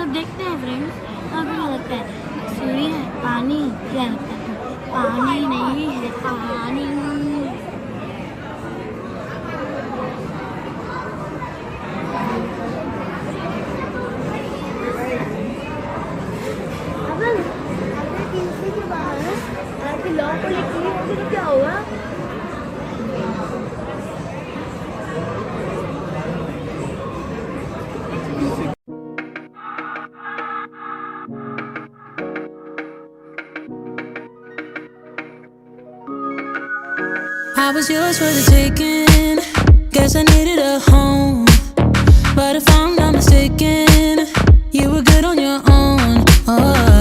जब देखते हैं फ्रेंड्स तो हमें क्या लगता है, सूर्य है, पानी, क्या लगता है, पानी नहीं है, पानी। अगर किसी के बाहर आके लॉ को लिखी होगी तो क्या होगा? I was yours for the taking. Guess I needed a home, but if I'm not mistaken, you were good on your own. Oh.